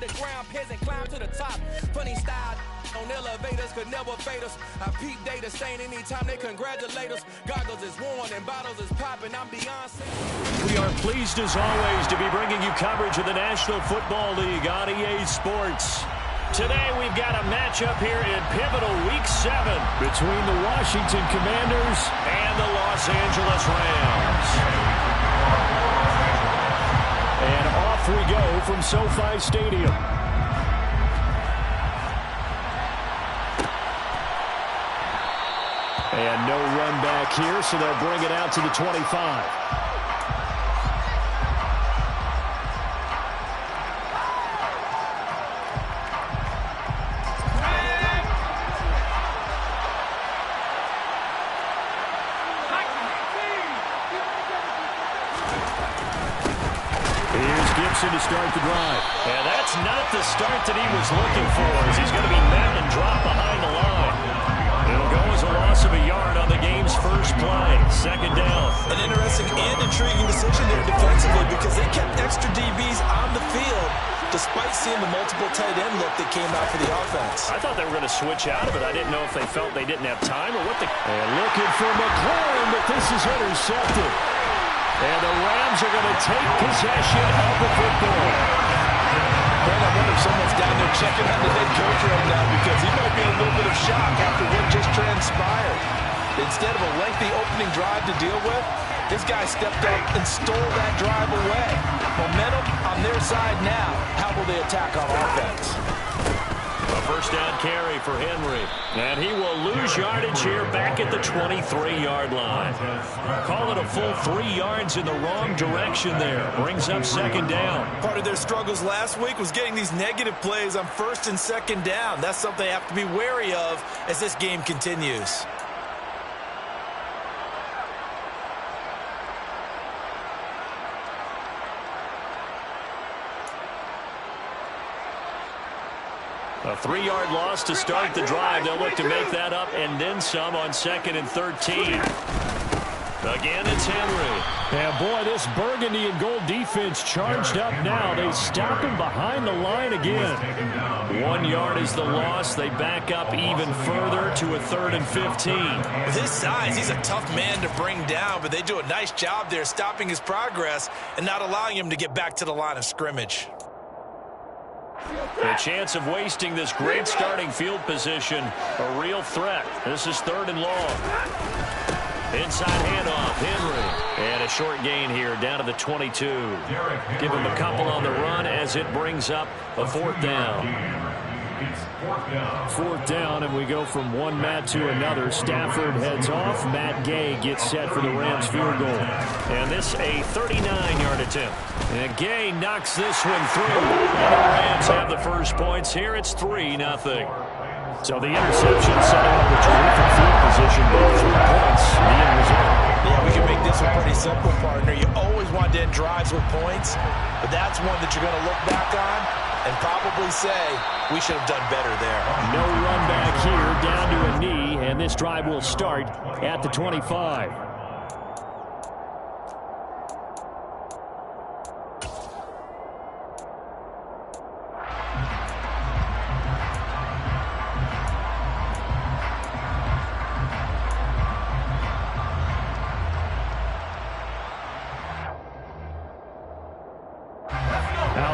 underground peasant climb to the top. Funny style on elevators could never fade us. I peep data stain anytime they congratulate us. Goggles is worn and bottles is popping. I'm Beyonce. We are pleased as always to be bringing you coverage of the National Football League on EA Sports. Today we've got a matchup here in pivotal Week 7 between the Washington Commanders and the Los Angeles Rams. And off we go from SoFi Stadium. And no run back here, so they'll bring it out to the 25. To start the drive. And that's not the start that he was looking for, as he's going to be met and dropped behind the line. It'll go as a loss of a yard on the game's first play. Second down. An interesting and intriguing decision there defensively, because they kept extra DBs on the field despite seeing the multiple tight end look that came out for the offense. I thought they were going to switch out of it. I didn't know if they felt they didn't have time or what. And looking for McLaurin, but this is intercepted. And the Rams are going to take possession of the football. Man, I wonder if someone's down there checking on the head coach right now, because he might be in a little bit of shock after what just transpired. Instead of a lengthy opening drive to deal with, this guy stepped up and stole that drive away. Momentum on their side now. How will they attack on offense? A first down carry for Henry. And he will lose yardage here back at the 23-yard line. Call it a full 3 yards in the wrong direction there. Brings up second down. Part of their struggles last week was getting these negative plays on first and second down. That's something they have to be wary of as this game continues. A 3-yard loss to start the drive. They'll look to make that up and then some on 2nd and 13. Again, it's Henry. And boy, this burgundy and gold defense charged up now. They stop him behind the line again. 1 yard is the loss. They back up even further to a 3rd and 15. With his size, he's a tough man to bring down, but they do a nice job there stopping his progress and not allowing him to get back to the line of scrimmage. The chance of wasting this great starting field position, a real threat. This is 3rd and long. Inside handoff, Henry. And a short gain here down to the 22. Give him a couple on the run as it brings up a 4th down. 4th down, and we go from one Matt to another. Stafford heads off. Matt Gay gets set for the Rams field goal. And this a 39-yard attempt. And Gay knocks this one through. And the Rams have the first points here. It's 3-0. So the interception setting up a terrific field position, but 3 points, the end result. Yeah, we can make this one pretty simple, partner. You always want to end drives with points, but that's one that you're going to look back on and probably say, we should have done better there. No run back here, down to a knee, and this drive will start at the 25.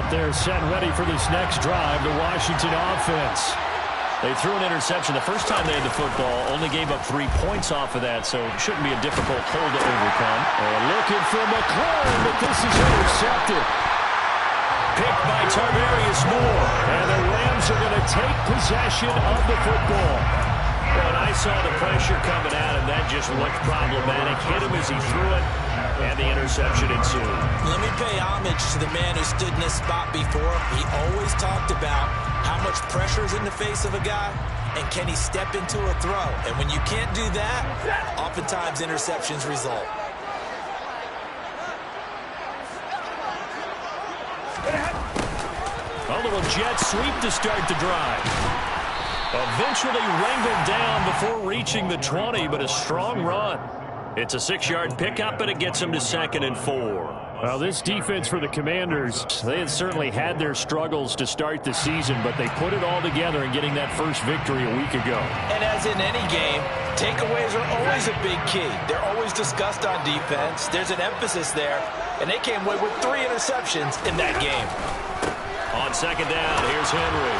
They're set and ready for this next drive, the Washington offense. They threw an interception the first time they had the football, only gave up 3 points off of that, so it shouldn't be a difficult hole to overcome. And looking for McLaurin, but this is intercepted. Picked by Tarvarius Moore. And the Rams are going to take possession of the football. When I saw the pressure coming at him, that just looked problematic. Hit him as he threw it, and the interception ensued. Let me pay homage to the man who stood in this spot before. He always talked about how much pressure is in the face of a guy, and can he step into a throw. And when you can't do that, oftentimes interceptions result. A little jet sweep to start the drive. Eventually wrangled down before reaching the 20, but a strong run. It's a 6-yard pickup, and it gets him to 2nd and 4. Well, this defense for the Commanders, they had certainly had their struggles to start the season, but they put it all together in getting that first victory a week ago. And as in any game, takeaways are always a big key. They're always discussed on defense. There's an emphasis there, and they came away with 3 interceptions in that game. On second down, here's Henry.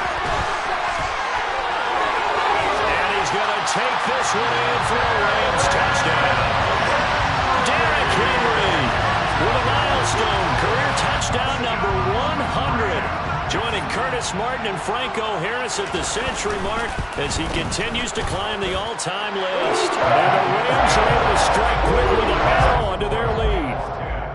And he's going to take this one in for a Rams touchdown. Derrick Henry with a milestone career touchdown number 100. Joining Curtis Martin and Franco Harris at the century mark as he continues to climb the all-time list. And the Rams are able to strike quickly to add on to their lead.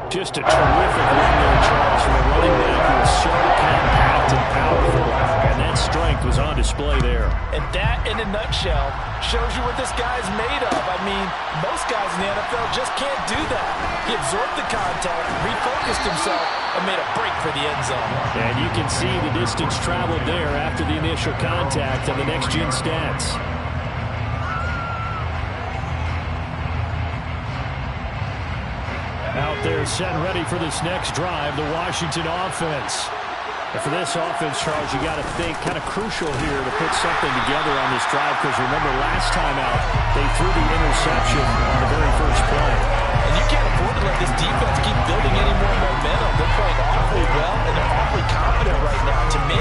Just a terrific run there, Charles, from a running back who was so compact and powerful. And that strength was on display there. And that, in a nutshell, shows you what this guy is made of. I mean, most guys in the NFL just can't do that. He absorbed the contact, refocused himself, and made a break for the end zone. And you can see the distance traveled there after the initial contact on the next-gen stats. Out there set and ready for this next drive, the Washington offense. And for this offense, Charles, you got to think kind of crucial here to put something together on this drive, because remember last time out, they threw the interception on the very first play. And you can't afford to let this defense keep building any more momentum. They're playing awfully well, and they're awfully confident right now. To me,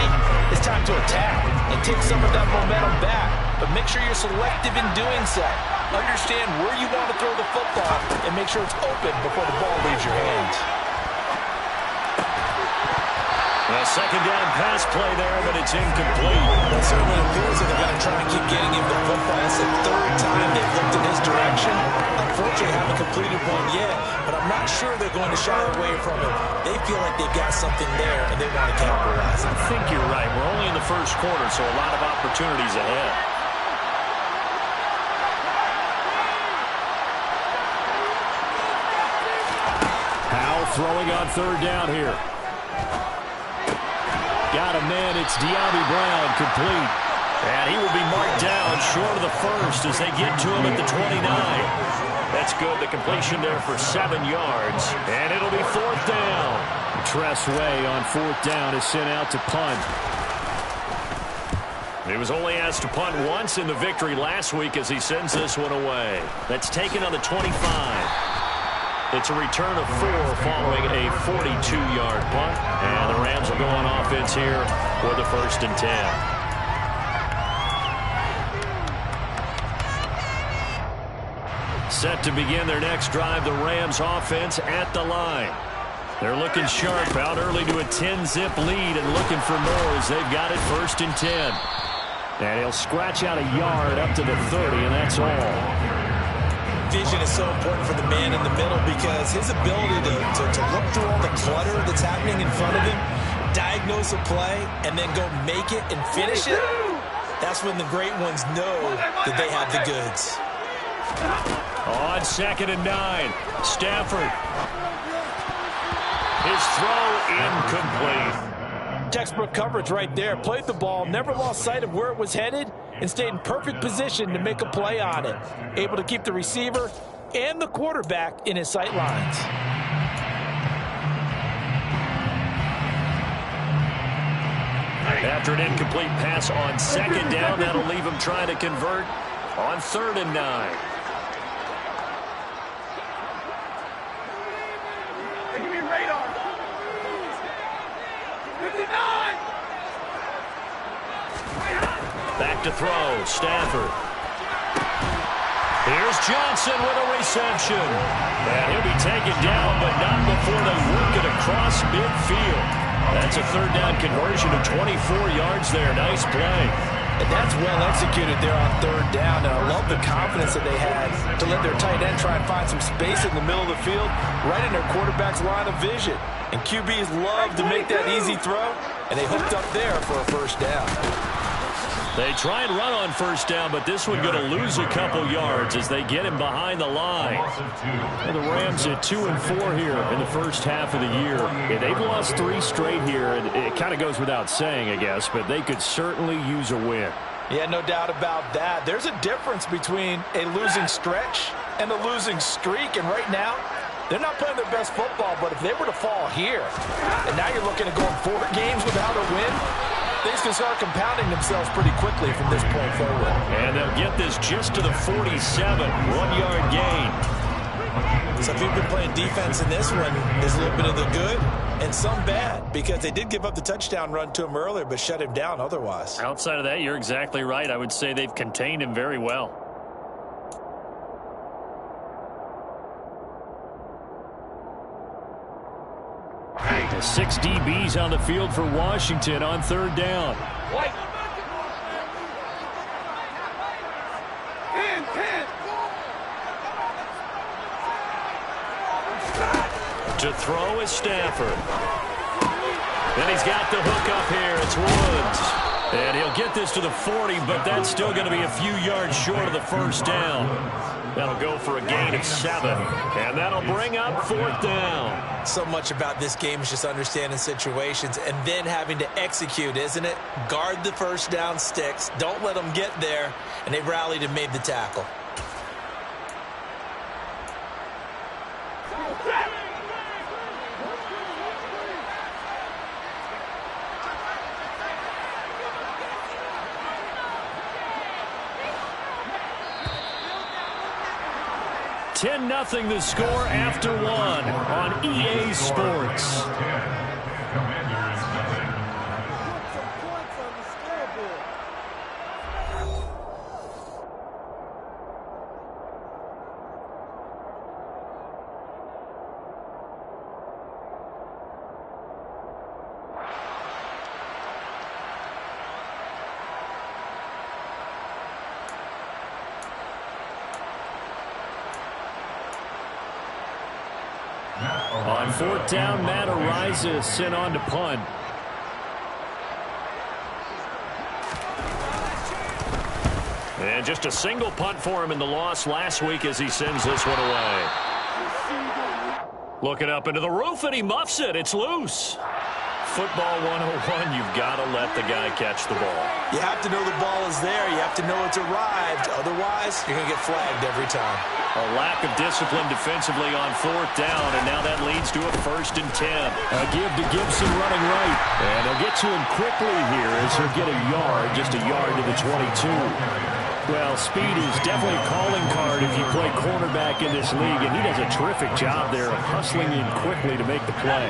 it's time to attack and take some of that momentum back. But make sure you're selective in doing so. Understand where you want to throw the football and make sure it's open before the ball leaves your hands. A second down pass play there, but it's incomplete. It certainly appears that they're going to try and keep getting him the football. It's the 3rd time they've looked in his direction. Unfortunately, haven't completed one yet, but I'm not sure they're going to shy away from it. They feel like they've got something there, and they want to capitalize on it. I think you're right. We're only in the first quarter, so a lot of opportunities ahead. Powell throwing on 3rd down here. Got a man, it's De'Ami Brown, complete. And he will be marked down short of the first as they get to him at the 29. That's good. The completion there for 7 yards. And it'll be 4th down. Tress Way on 4th down is sent out to punt. He was only asked to punt once in the victory last week as he sends this one away. That's taken on the 25. It's a return of 4 following a 42-yard punt. And the Rams will go on offense here with a 1st and 10. Set to begin their next drive, the Rams offense at the line. They're looking sharp, out early to a 10-zip lead and looking for more as they've got it 1st and 10. And he'll scratch out a yard up to the 30, and that's all. Vision is so important for the man in the middle because his ability to look through all the clutter that's happening in front of him, diagnose a play, and then go make it and finish it, that's when the great ones know that they have the goods. On 2nd and 9, Stafford. His throw incomplete. Textbook coverage right there. Played the ball, never lost sight of where it was headed, and stayed in perfect position to make a play on it. Able to keep the receiver and the quarterback in his sight lines. After an incomplete pass on 2nd down, that'll leave him trying to convert on 3rd and 9. Back to throw, Stafford. Here's Johnson with a reception. And he'll be taken down, but not before they work it across midfield. That's a 3rd down conversion of 24 yards there. Nice play. And that's well executed there on 3rd down. And I love the confidence that they had to let their tight end try and find some space in the middle of the field, right in their quarterback's line of vision. And QBs love to make that easy throw, and they hooked up there for a 1st down. They try and run on 1st down, but this one going to lose a couple yards as they get him behind the line. And the Rams at 2-4 here in the first half of the year. Yeah, they've lost 3 straight here, and it kind of goes without saying, I guess, but they could certainly use a win. Yeah, no doubt about that. There's a difference between a losing stretch and a losing streak, and right now, They're not playing their best football, but if they were to fall here, and now you're looking at going 4 games without a win, things can start compounding themselves pretty quickly from this point forward. And they'll get this just to the 47, 1-yard gain. So if you've been playing defense in this one, there's a little bit of the good and some bad, because they did give up the touchdown run to him earlier, but shut him down otherwise. Outside of that, you're exactly right. I would say they've contained him very well. The 6 DBs on the field for Washington on 3rd down. To throw is Stafford. Then he's got the hook up here. It's Woods. And he'll get this to the 40, but that's still going to be a few yards short of the 1st down. That'll go for a gain of 7. And that'll bring up 4th down. So much about this game is just understanding situations and then having to execute, isn't it? Guard the 1st down sticks. Don't let them get there. And they rallied and made the tackle. Nothing the score after 1 on EA Sports. On 4th down, Matt Ariza sent on to punt. And just a single punt for him in the loss last week as he sends this one away. Looking up into the roof, and he muffs it. It's loose. Football 101, you've got to let the guy catch the ball. You have to know the ball is there. You have to know it's arrived. Otherwise, you're going to get flagged every time. A lack of discipline defensively on 4th down, and now that leads to a 1st and 10. A give to Gibson running right. And he'll get to him quickly here as he'll get a yard, just a yard to the 22. Well, speed is definitely a calling card if you play cornerback in this league, and he does a terrific job there of hustling in quickly to make the play.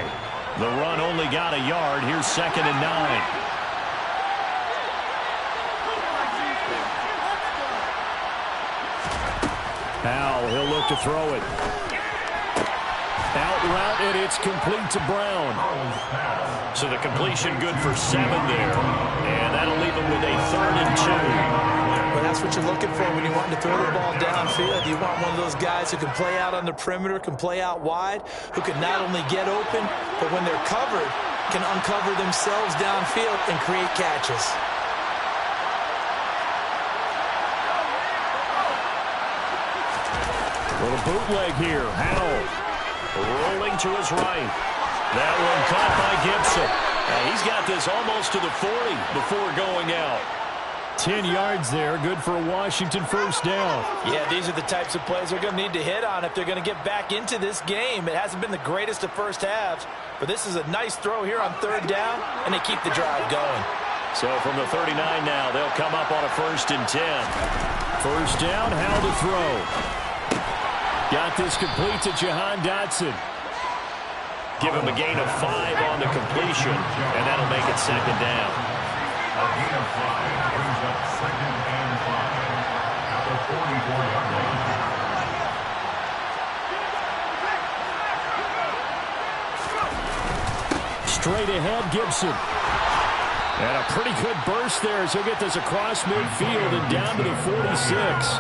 The run only got a yard. Here's 2nd and 9. Powell, he'll look to throw it. Out route, and it's complete to Brown. So the completion good for 7 there. And that'll leave him with a 3rd and 2. Well, that's what you're looking for when you want to throw the ball downfield. You want one of those guys who can play out on the perimeter, can play out wide, who can not only get open, but when they're covered, can uncover themselves downfield and create catches. Little bootleg here. Howell rolling to his right. That one caught by Gibson. And he's got this almost to the 40 before going out. 10 yards there, good for a Washington 1st down. Yeah, these are the types of plays they're going to need to hit on if they're going to get back into this game. It hasn't been the greatest of first halves, but this is a nice throw here on 3rd down, and they keep the drive going. So from the 39 now, they'll come up on a 1st and 10. 1st down, Howell to throw. Got this complete to Jahan Dotson. Give him a gain of 5 on the completion, and that'll make it 2nd down. A gain of 5 brings up 2nd and 5 at the 44-yard line. Straight ahead, Gibson. And a pretty good burst there as he'll get this across midfield and down to the 46.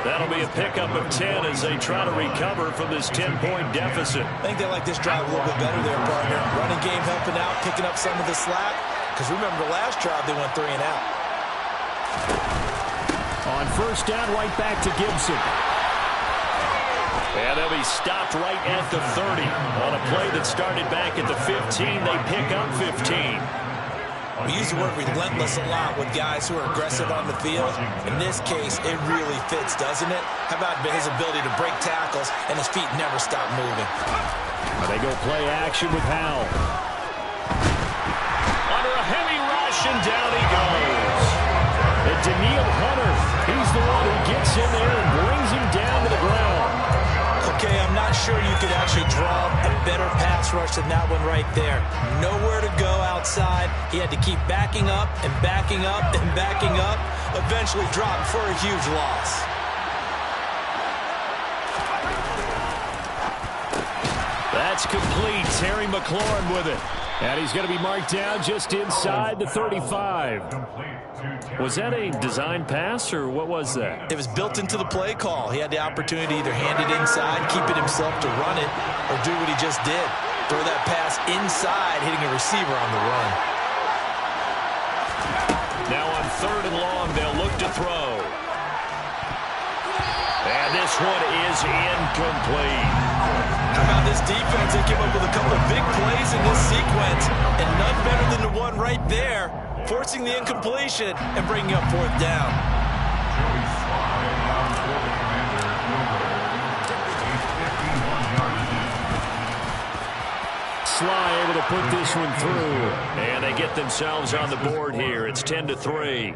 That'll be a pickup of 10 as they try to recover from this 10-point deficit. I think they like this drive a little bit better there, partner. Running game helping out, picking up some of the slack. Because remember, the last drive they went 3 and out. On 1st down, right back to Gibson. And they'll be stopped right at the 30. On a play that started back at the 15, they pick up 15. We use the word relentless a lot with guys who are aggressive on the field. In this case, it really fits, doesn't it? How about his ability to break tackles and his feet never stop moving? They go play action with Howell. Under a heavy rush, and down he goes. And Daniil Hunter, he's the one who gets in there and brings him down to the ground. Okay, I'm not sure you could actually draw a better pass rush than that one right there. Nowhere to go outside. He had to keep backing up and backing up and backing up. Eventually dropped for a huge loss. That's complete. Terry McLaurin with it. And he's going to be marked down just inside the 35. Was that a design pass, or what was that? It was built into the play call. He had the opportunity to either hand it inside, keep it himself to run it, or do what he just did. Throw that pass inside, hitting a receiver on the run. Now on 3rd and long, they'll look to throw. And this one is incomplete. How about this defense? They came up with a couple of big plays in this sequence, and none better than the one right there, forcing the incompletion and bringing up 4th down. Sly able to put this one through. And they get themselves on the board here. It's 10-3.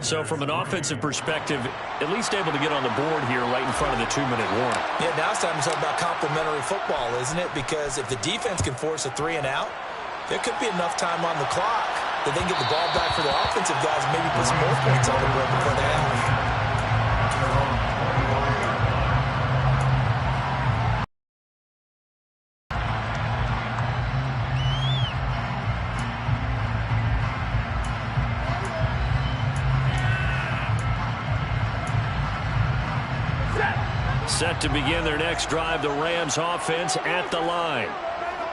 So from an offensive perspective, at least able to get on the board here right in front of the 2-minute warning. Yeah, now it's time to talk about complementary football, isn't it? Because if the defense can force a 3 and out, there could be enough time on the clock that they can get the ball back for the offensive guys and maybe put some more points on the board before the half. Set to begin their next drive, the Rams offense at the line.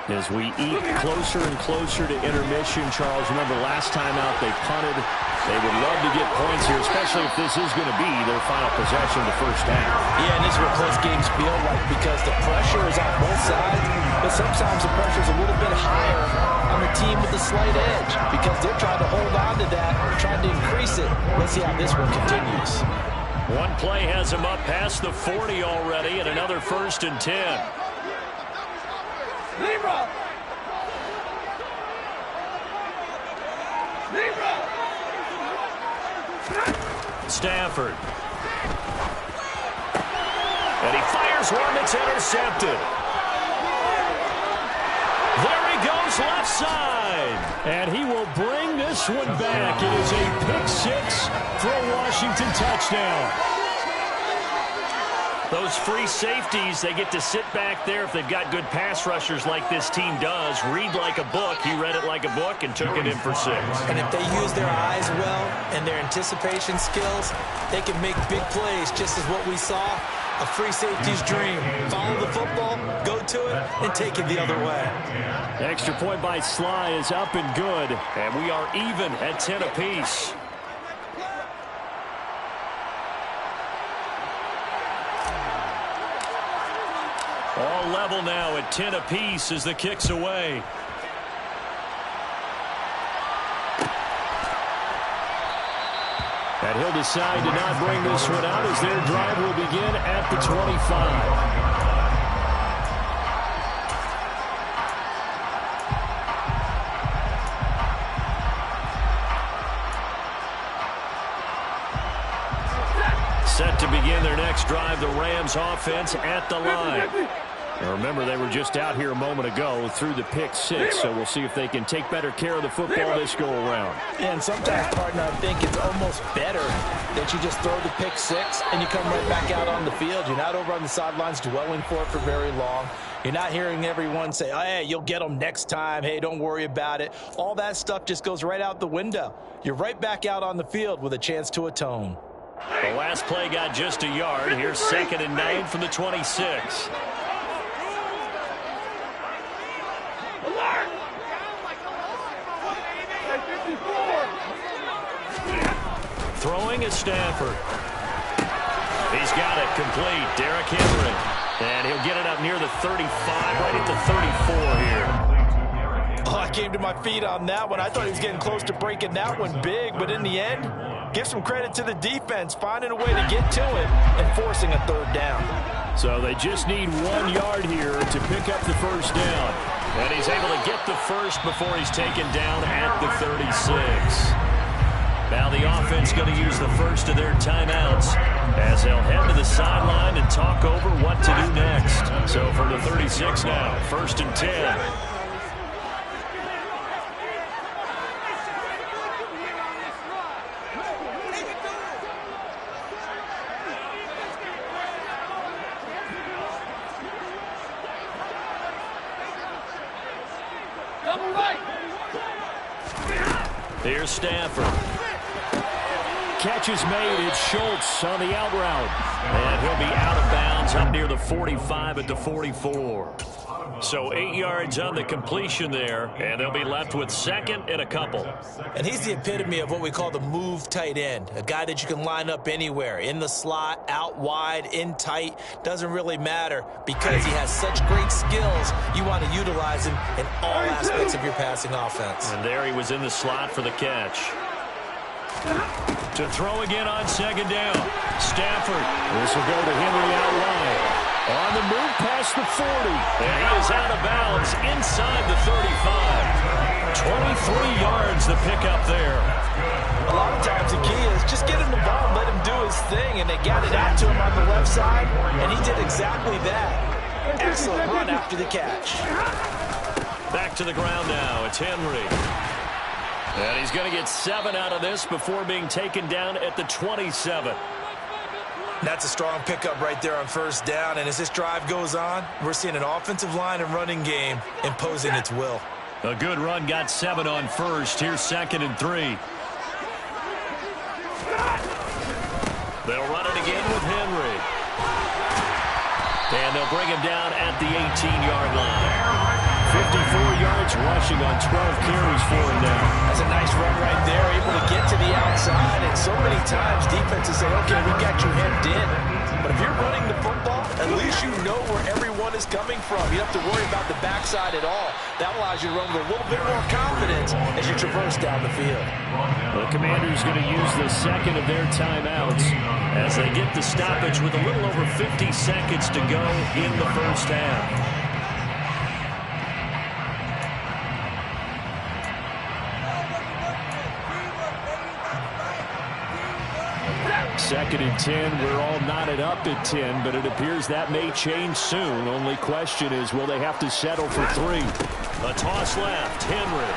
As we eat closer and closer to intermission, Charles, remember last time out they punted. They would love to get points here, especially if this is going to be their final possession of the first half. Yeah, and this is what close games feel like because the pressure is on both sides, but sometimes the pressure is a little bit higher on the team with the slight edge because they're trying to hold on to that, trying to increase it. Let's see how this one continues. One play has him up past the 40 already, and another 1st and 10. Stafford. And he fires one that's intercepted. There he goes left side. And he will bring this one back. It is a pick 6 for a Washington touchdown. Those free safeties, they get to sit back there if they've got good pass rushers like this team does. Read like a book. He read it like a book and took it in for 6. And if they use their eyes well and their anticipation skills, they can make big plays, just as what we saw. A free safety's dream. Follow the football, go to it, and take it the other way. The extra point by Sly is up and good. And we are even at 10 apiece. All level now at 10 apiece as the kick's away. And he'll decide to not bring this one out as their drive will begin at the 25. Set to begin their next drive, the Rams offense at the line. Now remember, they were just out here a moment ago through the pick 6, so we'll see if they can take better care of the football this go-around. And sometimes, partner, I think it's almost better that you just throw the pick 6 and you come right back out on the field. You're not over on the sidelines dwelling for it for very long. You're not hearing everyone say, oh, hey, you'll get them next time. Hey, don't worry about it. All that stuff just goes right out the window. You're right back out on the field with a chance to atone. The last play got just a yard. Here's 2nd and 9 from the 26. Throwing is Stafford. He's got it complete. Derrick Henry. And he'll get it up near the 35, right at the 34 here. Oh, I came to my feet on that one. I thought he was getting close to breaking that one big, but in the end, give some credit to the defense, finding a way to get to him and forcing a third down. So they just need 1 yard here to pick up the first down. And he's able to get the first before he's taken down at the 36. Now the offense going to use the first of their timeouts as they'll head to the sideline and talk over what to do next. So from the 36 now, 1st and 10. Here's Stafford. Catch is made. It's Schultz on the out route. And he'll be out of bounds up near the 45 at the 44. So 8 yards on the completion there, and they'll be left with 2nd and a couple. And he's the epitome of what we call the move tight end, a guy that you can line up anywhere, in the slot, out wide, in tight, doesn't really matter because he has such great skills. You want to utilize him in all aspects of your passing offense. And there he was in the slot for the catch. To throw again on 2nd down. Stafford. This will go to Henry out wide. On the move past the 40. And he is out of bounds inside the 35. 23 yards the pickup there. A lot of times the key is just get him the ball and let him do his thing. And they got it out to him on the left side. And he did exactly that. Excellent run after the catch. Back to the ground now. It's Henry. And he's going to get 7 out of this before being taken down at the 27. That's a strong pickup right there on 1st down. And as this drive goes on, we're seeing an offensive line and running game imposing its will. A good run, got 7 on 1st. Here's 2nd and 3. They'll run it again with Henry. And they'll bring him down at the 18-yard line. 54 yards rushing on 12 carries for him now. That's a nice run right there, able to get to the outside. And so many times defenses say, okay, we got you hemmed in. But if you're running the football, at least you know where everyone is coming from. You don't have to worry about the backside at all. That allows you to run with a little bit more confidence as you traverse down the field. The Commanders going to use the 2nd of their timeouts as they get the stoppage with a little over 50 seconds to go in the first half. 2nd and 10. We're all knotted up at 10, but it appears that may change soon. Only question is, will they have to settle for 3? A toss left. Henry.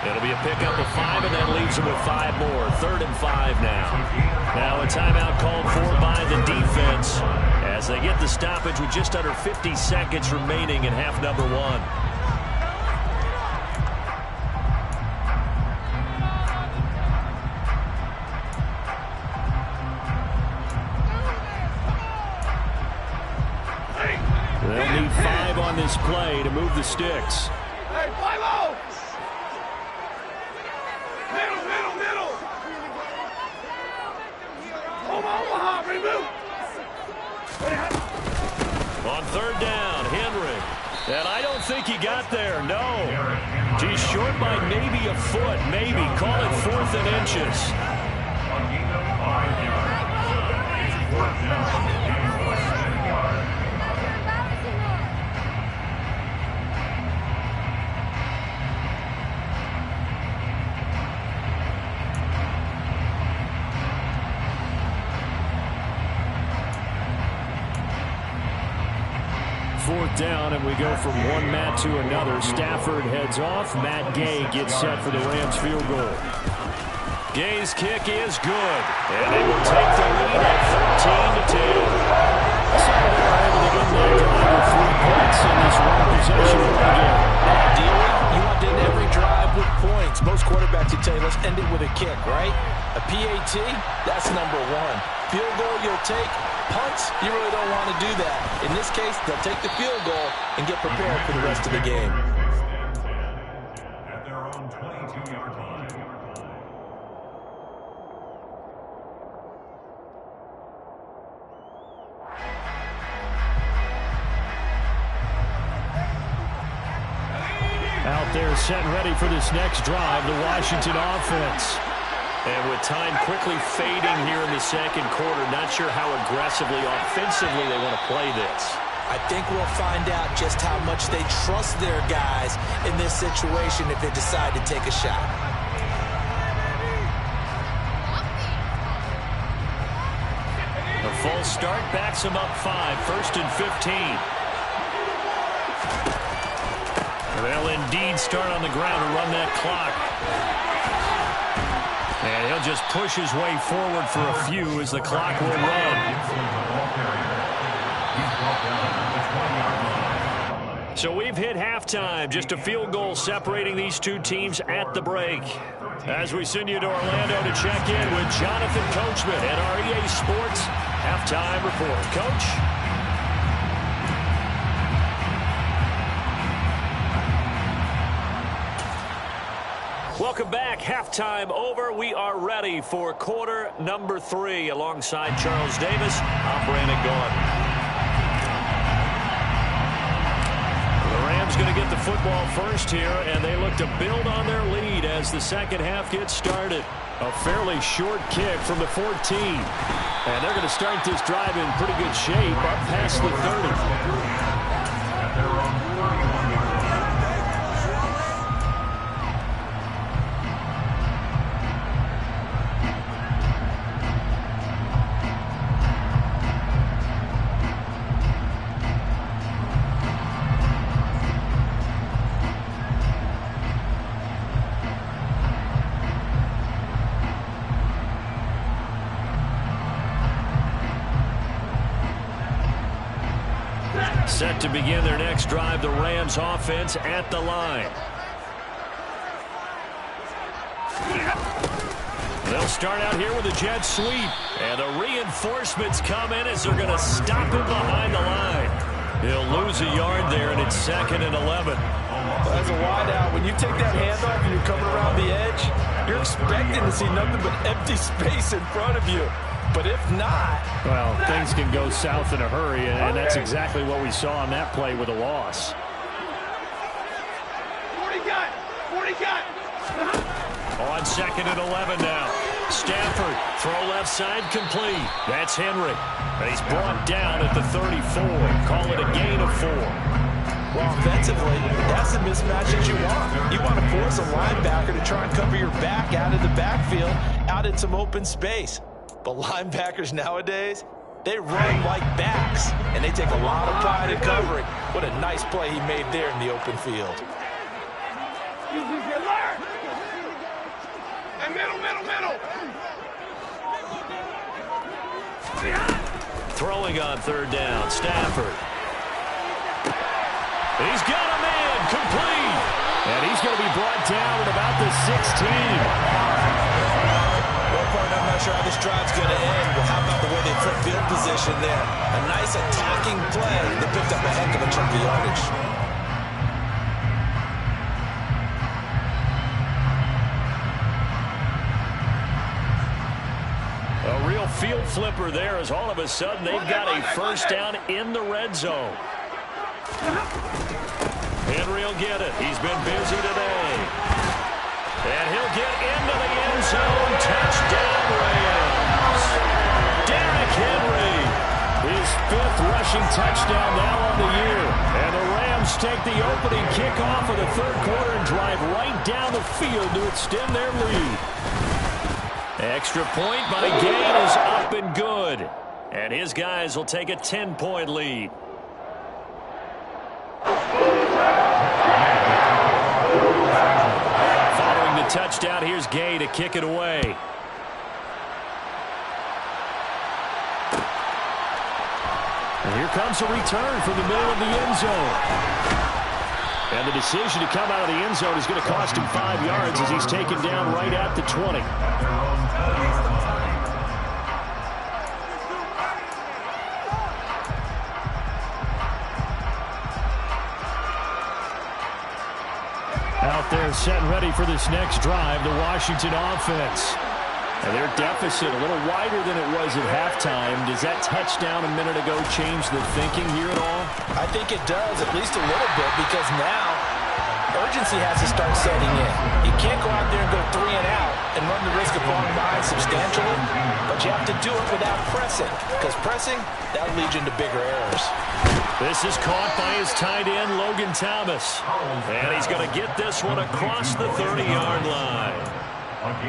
It'll be a pickup of 5, and that leaves them with 5 more. 3rd and 5 now. Now a timeout called for by the defense as they get the stoppage with just under 50 seconds remaining in half number 1. They'll need 5 on this play to move the sticks. Hey, 5-0! Middle! Omaha, remove! On 3rd down, Henry. And I don't think he got there, no. He's short by maybe a foot, maybe. Call it 4th and inches. A gain of 5 yards. It's 4th down. Fourth down, and we go from one Matt to another. Stafford heads off. Matt Gay gets set for the Rams field goal. Gay's kick is good, and they will take the lead at 13-10. So they are able to get that drive with 3 points in this one possession game. Ideally, you want to end every drive with points. Most quarterbacks would tell you, let's end it with a kick, right? A PAT, that's number 1. Field goal you'll take. Punts, you really don't want to do that. In this case, they'll take the field goal and get prepared for the rest of the game. At their own 22-yard line. set and ready for this next drive, the Washington offense. And with time quickly fading here in the second quarter, not sure how aggressively, offensively they want to play this. I think we'll find out just how much they trust their guys in this situation if they decide to take a shot. A false start backs them up 5, 1st and 15. They'll indeed start on the ground and run that clock. And he'll just push his way forward for a few as the clock will run. So we've hit halftime. Just a field goal separating these two teams at the break. As we send you to Orlando to check in with Jonathan Coachman at our EA Sports Halftime Report. Coach? Welcome back. Halftime over. We are ready for quarter number 3 alongside Charles Davis. I'm Brandon Gaudin. The Rams going to get the football first here, and they look to build on their lead as the second half gets started. A fairly short kick from the 14. And they're going to start this drive in pretty good shape up past the 30. Set to begin their next drive, the Rams offense at the line. They'll start out here with a jet sweep. And the reinforcements come in as they're going to stop him behind the line. He'll lose a yard there, and it's 2nd and 11. As a wideout, when you take that handoff and you're coming around the edge, you're expecting to see nothing but empty space in front of you. But if not... Well, things can go south in a hurry, and that's exactly what we saw on that play with a loss. 40 got! 40 got! On 2nd and 11 now. Stafford, throw left side, complete. That's Henry. He's brought down at the 34. Call it a gain of 4. Well, offensively, that's the mismatch that you want. You want to force a linebacker to try and cover your back out of the backfield, out in some open space. But linebackers nowadays, they run like backs, and they take a lot of pride in covering. What a nice play he made there in the open field. And middle! Throwing on 3rd down, Stafford. He's got a man, complete. And he's going to be brought down at about the 16. I'm not sure how this drive's going to end, but how about the way they flip field position there? A nice attacking play. They picked up a heck of a chunk of yardage. A real field flipper there as all of a sudden they've got a first down in the red zone. Henry will get it. He's been busy today. And he'll get into the end zone. Touchdown, Rams. Derrick Henry. His 5th rushing touchdown now on the year. And the Rams take the opening kickoff of the 3rd quarter and drive right down the field to extend their lead. Extra point by Gain is up and good. And his guys will take a 10-point lead. Touchdown. Here's Gay to kick it away. And here comes a return from the middle of the end zone. And the decision to come out of the end zone is going to cost him 5 yards as he's taken down right at the 20. Out there set and ready for this next drive, the Washington offense. And their deficit a little wider than it was at halftime. Does that touchdown a minute ago change the thinking here at all? I think it does, at least a little bit, because now urgency has to start setting in. You can't go out there and go 3 and out and run the risk of falling behind substantially, but you have to do it without pressing, because pressing, that leads you into bigger errors. This is caught by his tight end, Logan Thomas. And he's going to get this one across the 30-yard line.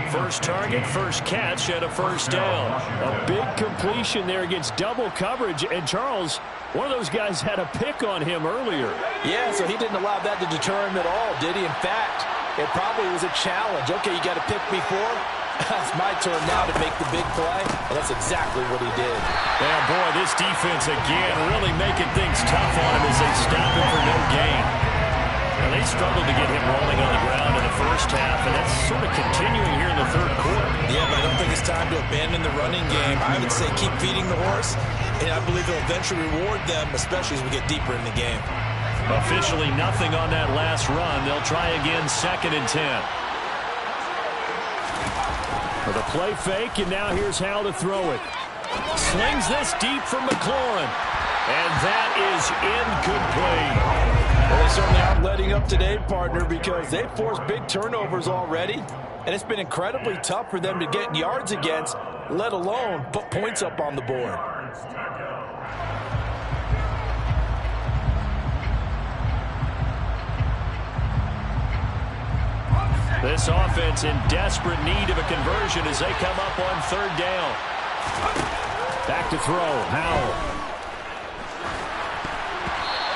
First target, first catch, and a first down. A big completion there against double coverage. And Charles, one of those guys had a pick on him earlier. Yeah, so he didn't allow that to deter him at all, did he? In fact, it probably was a challenge. Okay, you got to pick me for it. It's my turn now to make the big play, and that's exactly what he did. Yeah, boy, this defense again really making things tough on him as they stop him for no gain. And they struggled to get him rolling on the ground in the first half, and that's sort of continuing here in the third quarter. Yeah, but I don't think it's time to abandon the running game. I would say keep feeding the horse, and I believe they'll eventually reward them, especially as we get deeper in the game. Officially nothing on that last run. They'll try again, 2nd and 10. With a play fake, and now here's Hal to throw it. Slings this deep for McLaurin. And that is incomplete. Well, they certainly aren't letting up today, partner, because they've forced big turnovers already, and it's been incredibly tough for them to get yards against, let alone put points up on the board. This offense in desperate need of a conversion as they come up on 3rd down. Back to throw, Howell.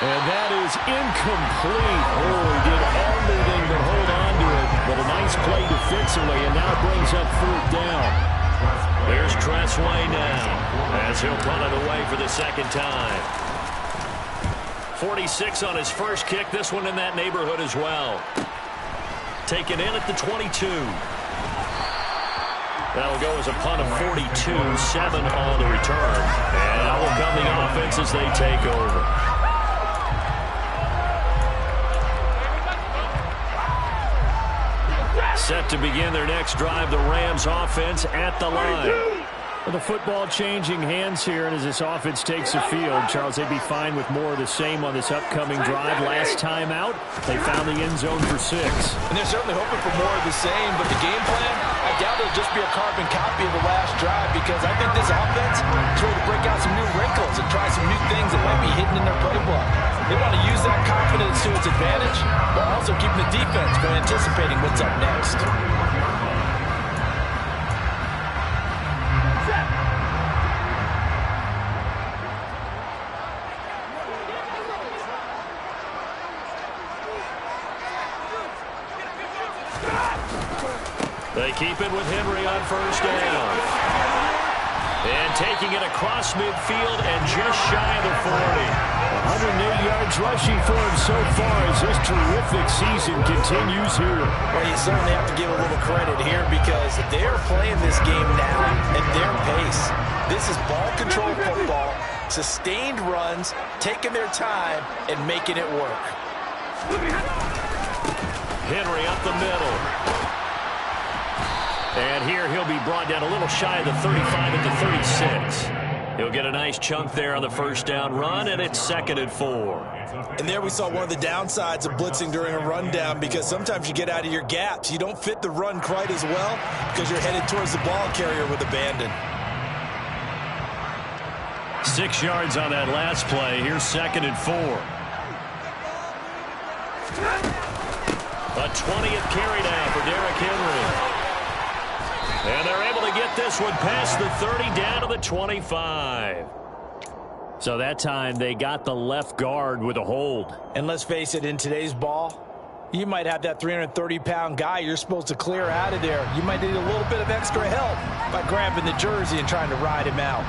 And that is incomplete. Oh, he did everything but hold on to it. But a nice play defensively, and now brings up 4th down. There's Tressway now as he'll punt it away for the 2nd time. 46 on his first kick. This one in that neighborhood as well. Taken in at the 22. That'll go as a punt of 42, 7 on the return. And that will come the offense as they take over. Set to begin their next drive, the Rams offense at the line. Well, the football changing hands here, and as this offense takes the field, Charles, they'd be fine with more of the same on this upcoming drive. Last time out, they found the end zone for 6. And they're certainly hoping for more of the same, but the game plan, I doubt it'll just be a carbon copy of the last drive, because I think this offense is ready to break out some new wrinkles and try some new things that might be hidden in their playbook. They want to use that confidence to its advantage, while also keeping the defense from anticipating what's up next. They keep it with Henry on 1st down. And taking it across midfield and just shy of the 40. 108 yards rushing for him so far as this terrific season continues here. Well, you certainly have to give a little credit here because they're playing this game now at their pace. This is ball control football, sustained runs, taking their time, and making it work. Henry up the middle. And here he'll be brought down a little shy of the 35 at the 36. He'll get a nice chunk there on the 1st down run, and it's 2nd and 4. And there we saw one of the downsides of blitzing during a rundown, because sometimes you get out of your gaps. You don't fit the run quite as well because you're headed towards the ball carrier with abandon. 6 yards on that last play. Here's 2nd and 4. A 20th carry now for Derrick Henry. And they're able to get this one past the 30 down to the 25. So that time they got the left guard with a hold. And let's face it, in today's ball, you might have that 330-pound guy you're supposed to clear out of there. You might need a little bit of extra help by grabbing the jersey and trying to ride him out.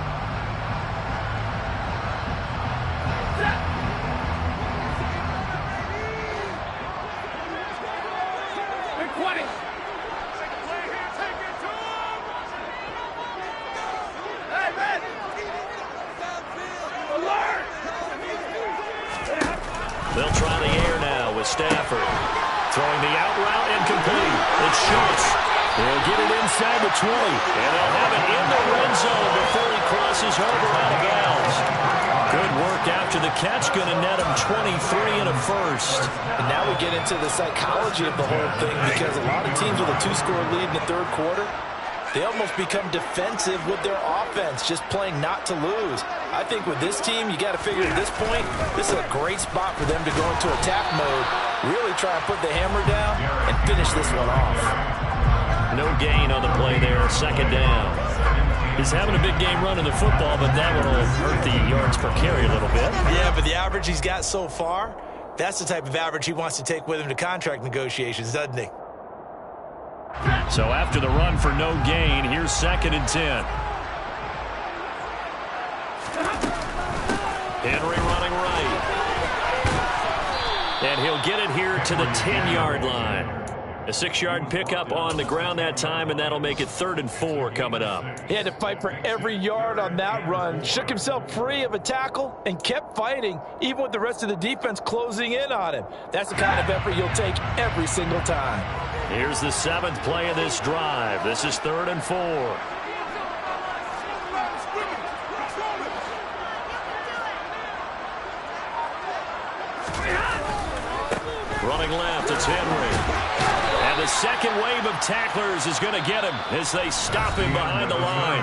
They'll try the air now with Stafford. Throwing the out route incomplete. It's Schultz. They'll get it inside the 20. And they'll have it in the red zone before he crosses over out of bounds. Good work after the catch. Going to net him 23 and a first. And now we get into the psychology of the whole thing, because a lot of teams with a 2-score lead in the third quarter, they almost become defensive with their offense, just playing not to lose. I think with this team, you got to figure at this point, this is a great spot for them to go into attack mode, really try and put the hammer down and finish this one off. No gain on the play there, second down. He's having a big game running the football, but that one will hurt the yards per carry a little bit. Yeah, but the average he's got so far, that's the type of average he wants to take with him to contract negotiations, doesn't he? So after the run for no gain, here's 2nd and 10. Henry running right. And he'll get it here to the 10-yard line. A 6-yard pickup on the ground that time, and that'll make it 3rd and 4 coming up. He had to fight for every yard on that run. Shook himself free of a tackle and kept fighting, even with the rest of the defense closing in on him. That's the kind of effort you'll take every single time. Here's the 7th play of this drive. This is 3rd and 4. Running left, it's Henry. And the second wave of tacklers is going to get him as they stop him behind the line.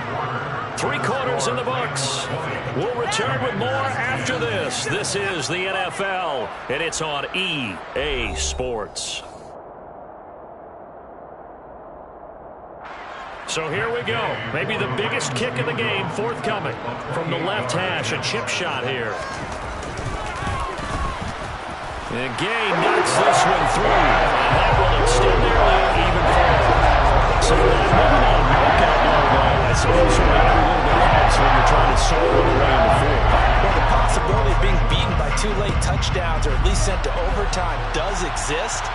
3 quarters in the books. We'll return with more after this. This is the NFL, and it's on EA Sports. So here we go. Maybe the biggest kick of the game forthcoming from the left hash. A chip shot here. And Gay knocks this one through. And that will extend their lead even further. So maybe not a knockout blow, though. I suppose you might have a little bit of heads when you're trying to solve it away in the fourth. Well, the possibility of being beaten by 2 late touchdowns or at least sent to overtime does exist.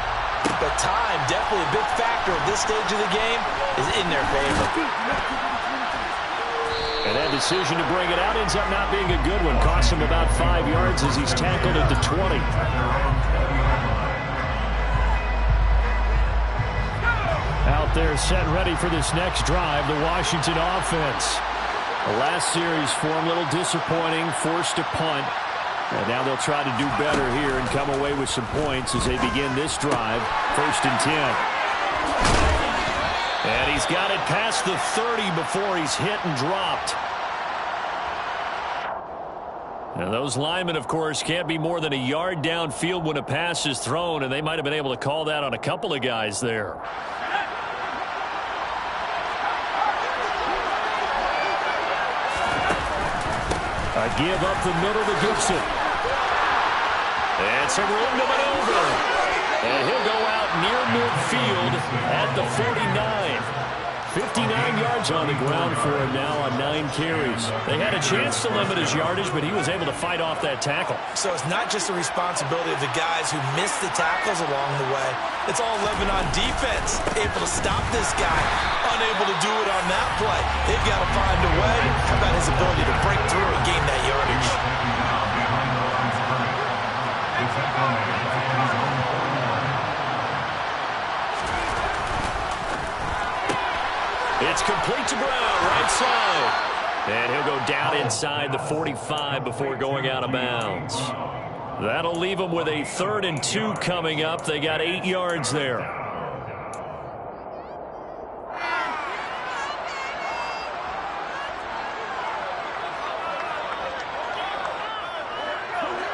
But time, definitely a big factor at this stage of the game, is in their favor. And that decision to bring it out ends up not being a good one. Costs him about 5 yards as he's tackled at the 20. Out there set ready for this next drive, the Washington offense. The last series for him, a little disappointing, forced a punt. And now they'll try to do better here and come away with some points as they begin this drive. 1st and 10. And he's got it past the 30 before he's hit and dropped. Now those linemen, of course, can't be more than a yard downfield when a pass is thrown, and they might have been able to call that on a couple of guys there. A give up the middle to Gibson. And some room to maneuver. And he'll go out near midfield at the 49. 59 yards on the ground for him now on 9 carries. They had a chance to limit his yardage, but he was able to fight off that tackle. So it's not just the responsibility of the guys who missed the tackles along the way. It's all living on defense. Able to stop this guy. Unable to do it on that play. They've got to find a way. How about his ability to break through and gain that yardage? It's complete to Brown, right side. And he'll go down inside the 45 before going out of bounds. That'll leave them with a 3rd and 2 coming up. They got 8 yards there.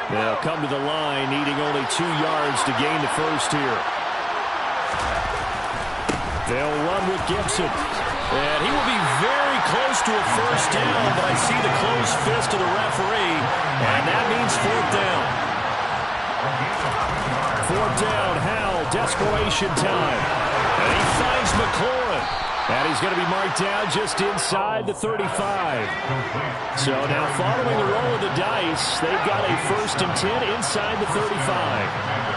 They'll come to the line, needing only 2 yards to gain the first here. They'll run with Gibson. And he will be very close to a first down, but I see the closed fist of the referee, and that means 4th down. 4th down, Howell, desperation time. And he finds McLaurin. And he's going to be marked down just inside the 35. So now following the roll of the dice, they've got a 1st and 10 inside the 35.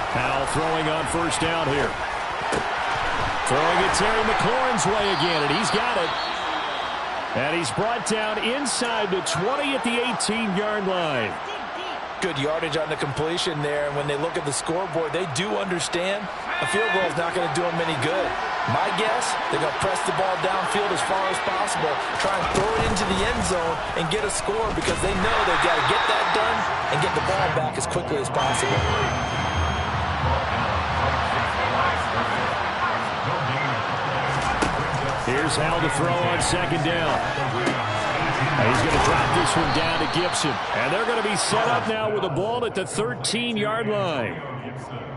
Howell throwing on 1st down here. Throwing it Terry McLaurin's way again, and he's got it. And he's brought down inside the 20 at the 18-yard line. Good yardage on the completion there, and when they look at the scoreboard, they do understand a field goal is not going to do them any good. My guess, they're going to press the ball downfield as far as possible, try and throw it into the end zone and get a score because they know they've got to get that done and get the ball back as quickly as possible. Here's Hal to throw on second down. He's going to drop this one down to Gibson. And they're going to be set up now with the ball at the 13-yard line.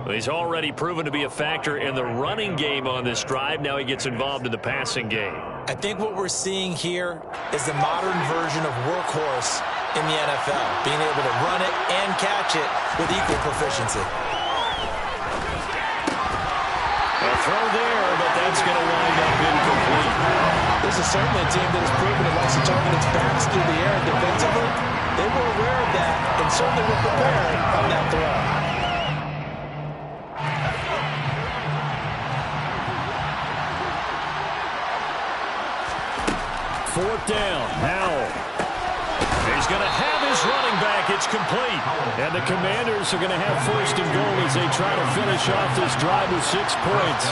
Well, he's already proven to be a factor in the running game on this drive. Now he gets involved in the passing game. I think what we're seeing here is the modern version of workhorse in the NFL, being able to run it and catch it with equal proficiency. A throw there, but that's going to wind up incomplete. This is certainly a team that has proven it likes to target its backs through the air defensively. They were aware of that and certainly were prepared on that throw. Fourth down, Howell. He's going to have his running back. It's complete. And the Commanders are going to have first and goal as they try to finish off this drive with 6 points.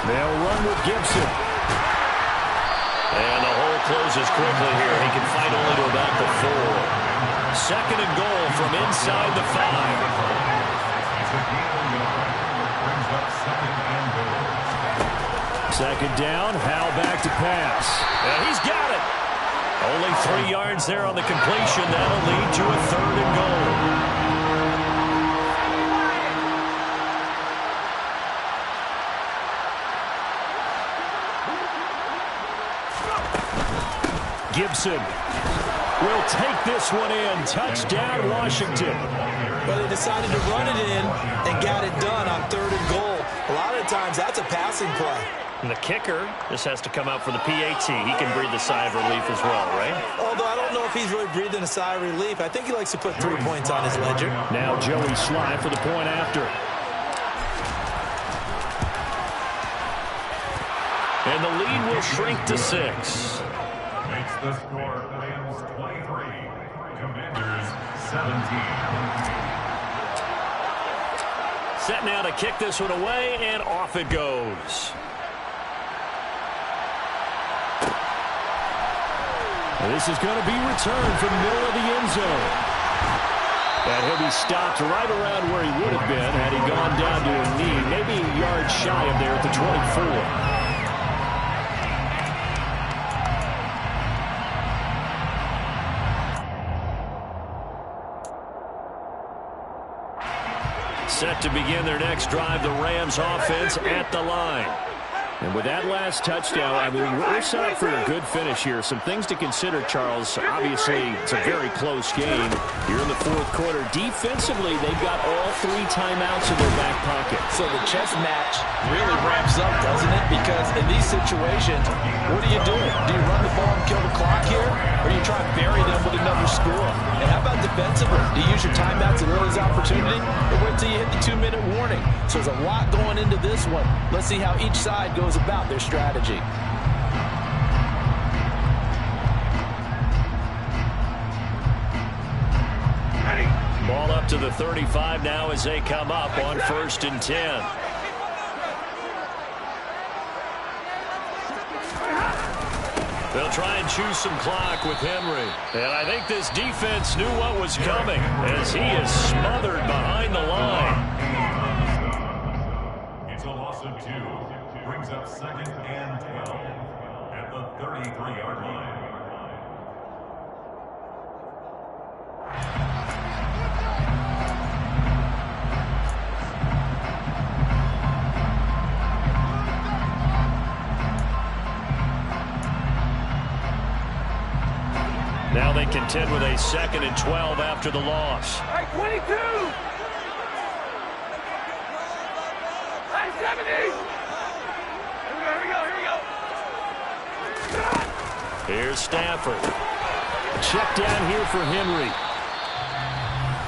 They'll run with Gibson. And the hole closes quickly here. He can fight only to about the 4. Second and goal from inside the 5. Second down, Howell back to pass. And he's got it. Only 3 yards there on the completion. That'll lead to a third and goal. Gibson will take this one in. Touchdown, Washington. Well, they decided to run it in and got it done on third and goal. A lot of times, that's a passing play. And the kicker, this has to come out for the PAT. He can breathe a sigh of relief as well, right? Although I don't know if he's really breathing a sigh of relief. I think he likes to put 3 points on his ledger. Now Joey Sly for the point after. And the lead will shrink to 6. Makes the score Rams 23, Commanders 17. Set now to kick this one away, and off it goes. This is going to be returned from the middle of the end zone. And he'll be stopped right around where he would have been had he gone down to a knee, maybe a yard shy of there at the 24. Set to begin their next drive, the Rams offense at the line. And with that last touchdown, I mean, we're set up for a good finish here. Some things to consider, Charles. Obviously, it's a very close game. You're in the fourth quarter. Defensively, they've got all 3 timeouts in their back pocket. So the chess match really ramps up, doesn't it? Because in these situations, what are you doing? Do you run the ball and kill the clock here? Or do you try and bury them with another score? And how about defensively? Do you use your timeouts and early opportunity? Or wait till you hit the 2-minute warning? So there's a lot going into this one. Let's see how each side goes about their strategy. Ball up to the 35 now as they come up on 1st and 10. They'll try and choose some clock with Henry. And I think this defense knew what was coming as he is smothered behind the line. It's a loss of 2. Brings up 2nd and 12 at the 33-yard line. Now they contend with a 2nd and 12 after the loss. Hey, 22! Hey, 70! Here we go. Here's Stafford. Check down here for Henry.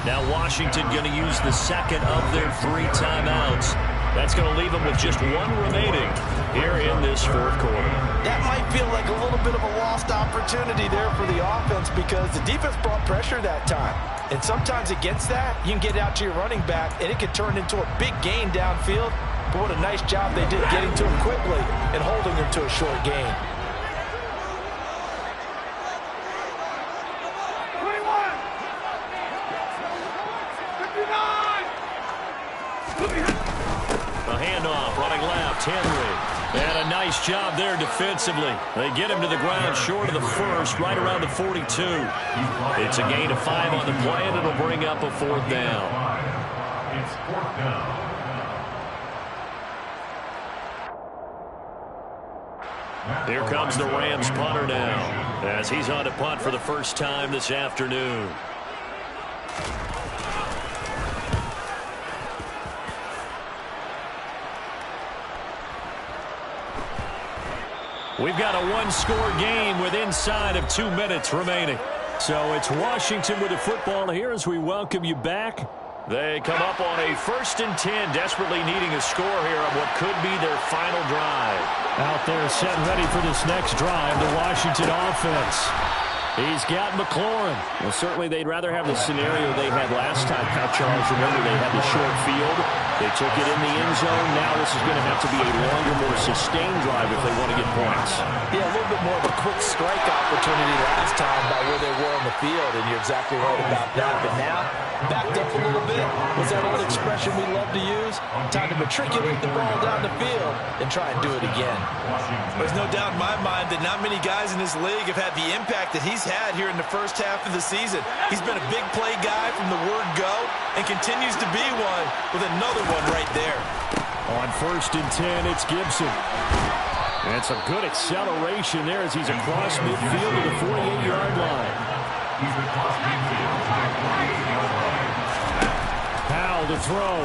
Now Washington going to use the second of their 3 timeouts. That's going to leave them with just 1 remaining here in this fourth quarter. That might feel like a little bit of a lost opportunity there for the offense because the defense brought pressure that time. And sometimes against that, you can get out to your running back, and it can turn into a big gain downfield. But what a nice job they did getting to him quickly and holding him to a short gain. 21! 59! A handoff, running left, Henry. And a nice job there defensively. They get him to the ground short of the first, right around the 42. It's a gain of 5 on the play, and it'll bring up a 4th down. It's 4th down. Here comes the Rams punter now, as he's on to punt for the first time this afternoon. We've got a one-score game with inside of 2 minutes remaining. So it's Washington with the football here as we welcome you back. They come up on a 1st and 10, desperately needing a score here on what could be their final drive. Out there setting ready for this next drive, the Washington offense. He's got McLaurin. Well, certainly they'd rather have the scenario they had last time. Charles, remember, they had the short field. They took it in the end zone. Now this is going to have to be a longer, more sustained drive if they want to get points. Yeah, a little bit more of a quick strike opportunity last time by where they were on the field, and you're exactly right about that. But now, backed up a little bit. What's that old expression we love to use? Time to matriculate the ball down the field and try and do it again. There's no doubt in my mind that not many guys in this league have had the impact that he's had here in the first half of the season. He's been a big play guy from the word go and continues to be one with another one right there. On 1st and 10, it's Gibson. And some good acceleration there as he's across midfield to the 48-yard line. He's across midfield to the 48-yard line. Powell to throw.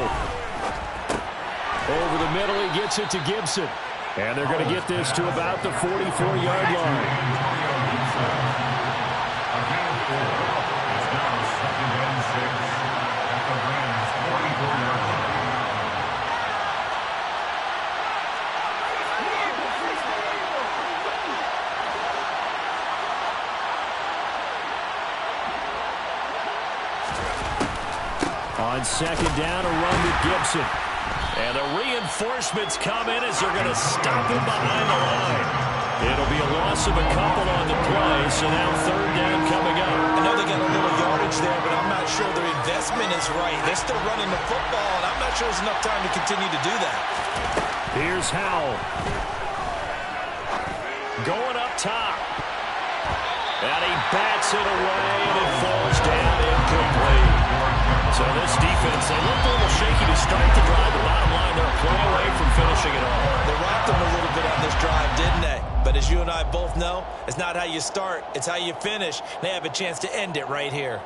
Over the middle, he gets it to Gibson. And they're going to get this to about the 44-yard line. On 2nd down, a run with Gibson. And the reinforcements come in as they're going to stop him behind the line. It'll be a loss of a couple on the play, so now 3rd down coming up. I know they got a little yardage there, but I'm not sure their investment is right. They're still running the football, and I'm not sure there's enough time to continue to do that. Here's Howell. Going up top. And he bats it away, and it falls down incomplete. So this defense, they looked a little shaky to start the drive. The bottom line, they're a play away from finishing it all. They rocked them a little bit on this drive, didn't they? But as you and I both know, it's not how you start, it's how you finish. They have a chance to end it right here.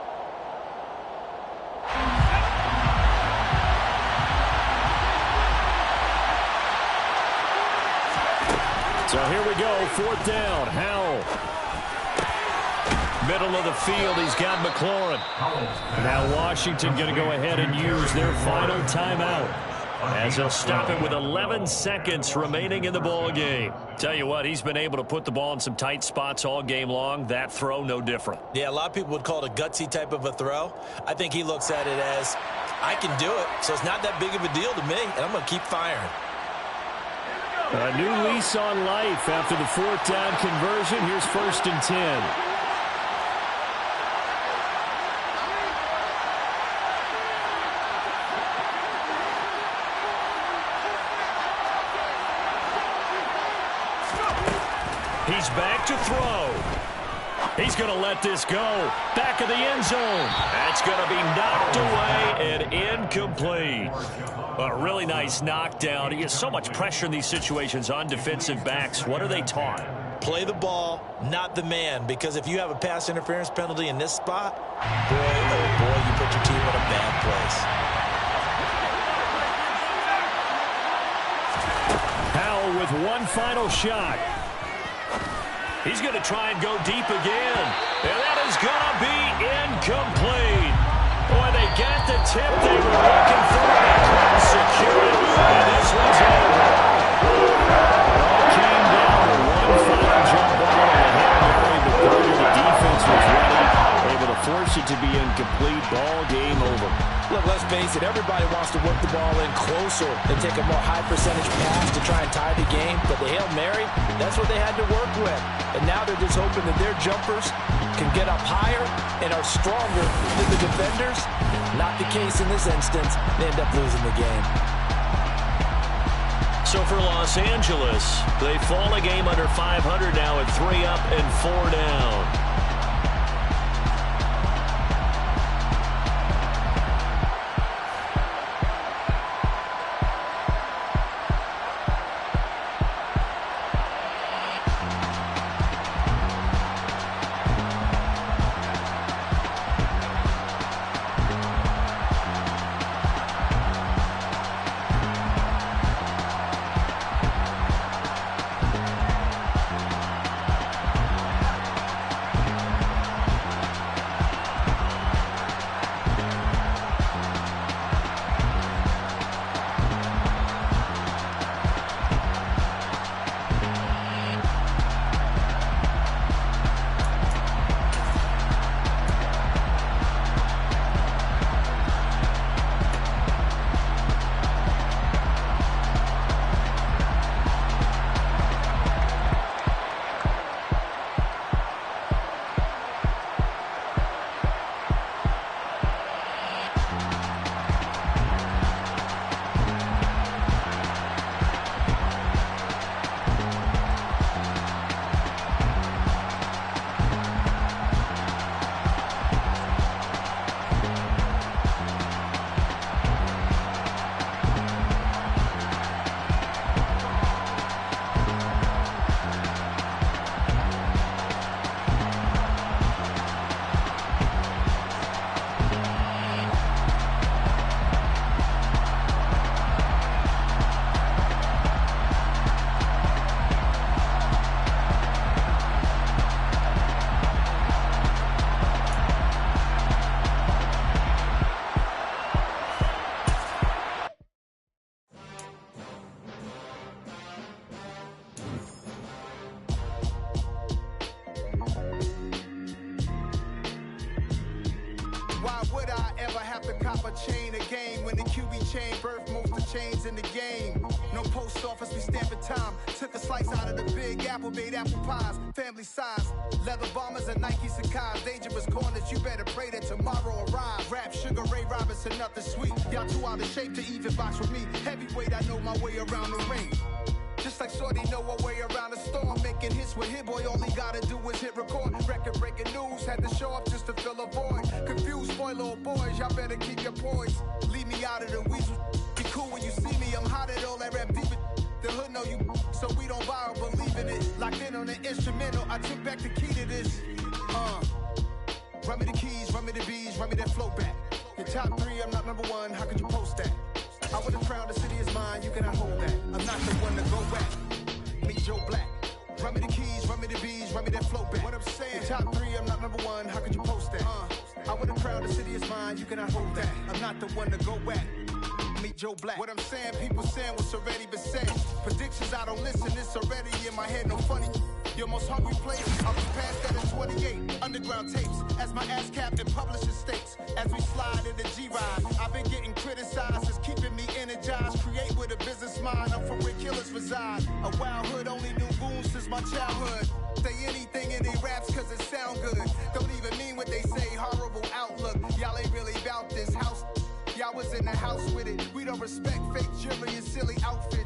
So here we go, 4th down, Howell. Middle of the field, he's got McLaurin. Now Washington going to go ahead and use their final timeout, as they'll stop it with 11 seconds remaining in the ball game. Tell you what, he's been able to put the ball in some tight spots all game long. That throw, no different. Yeah, a lot of people would call it a gutsy type of a throw. I think he looks at it as, I can do it, so it's not that big of a deal to me, and I'm going to keep firing. A new lease on life after the 4th down conversion. Here's 1st and 10. He's back to throw. He's going to let this go. Back of the end zone. That's going to be knocked away and incomplete. A really nice knockdown. He has so much pressure in these situations on defensive backs. What are they taught? Play the ball, not the man, because if you have a pass interference penalty in this spot, boy, oh boy, you put your team in a bad place. Powell with one final shot. He's going to try and go deep again. And that is going to be incomplete. Boy, they got the tip they were looking for. They couldn't secure it. And this one's over. All came down to one force it to be incomplete. Ball game over. Look, let's face it, everybody wants to work the ball in closer and take a more high percentage pass to try and tie the game. But the Hail Mary, that's what they had to work with. And now they're just hoping that their jumpers can get up higher and are stronger than the defenders. Not the case in this instance. They end up losing the game. So for Los Angeles, they fall a game under 500 now at 3 up and 4 down. Chain a game when the QB chain birthed most of chains in the game. No post office, we stamping time. Took a slice out of the big apple, made apple pies, family size. Leather bombers and Nike Sacai's. Dangerous corners, you better pray that tomorrow arrives. Rap, Sugar Ray Robinson, nothing sweet. Y'all too out of shape to even box with me. Heavyweight, I know my way around the ring. Just like Shorty know her way around the storm. Making hits with Hit Boy, all he gotta do is hit record. Record-breaking news, had to show up just to fill a void. Confused, spoiled little boys, y'all better keep your poise. Leave me out of the weasel. Be cool when you see me, I'm hot at all that rap deep. The hood know you, so we don't borrow, believe in it. Locked in on the instrumental, I took back the key to this. Run me the keys, run me the bees, run me that flow back. Your top 3, I'm not number 1, how could you post that? I would have crowned the city is mine, you cannot hold that. I'm not the one to go back. Meet Joe Black. Run me the keys, run me the bees, run me that flow back. What I'm saying, top 3, I'm not number 1, how could you post that? I would have crowned the city is mine, you cannot hold that. I'm not the one to go back. Meet Joe Black. What I'm saying, people saying what's already been said. Predictions, I don't listen, it's already in my head, no funny. Your most hungry place, I was past that in 28. Underground tapes, as my ass captain publishing states. As we slide in the G-Ride, I've been getting criticized, it's keeping me energized. Create with a business mind, I'm from where killers reside. A wild hood, only knew goons since my childhood. Say anything in they raps cause it sound good. Don't even mean what they say, horrible outlook. Y'all ain't really about this house. Y'all was in the house with it. We don't respect fake jewelry and silly outfits.